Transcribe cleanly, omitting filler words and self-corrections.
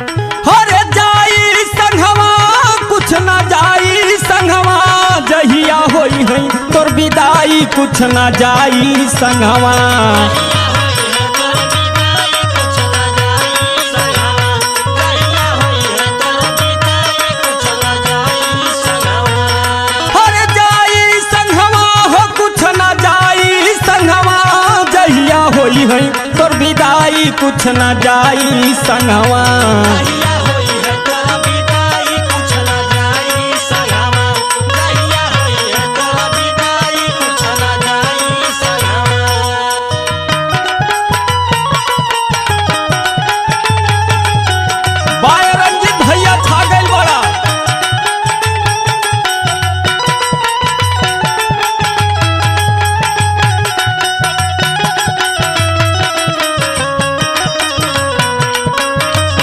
अरे जाई संघवा कुछ ना जाई संघवा, जहिया होई है तोर विदाई कुछ ना जाई संघवा। अरे जाई संघवा हो कुछ ना जाई संघवा, जहिया होई है तोर विदाई कुछ ना जाई संघवा।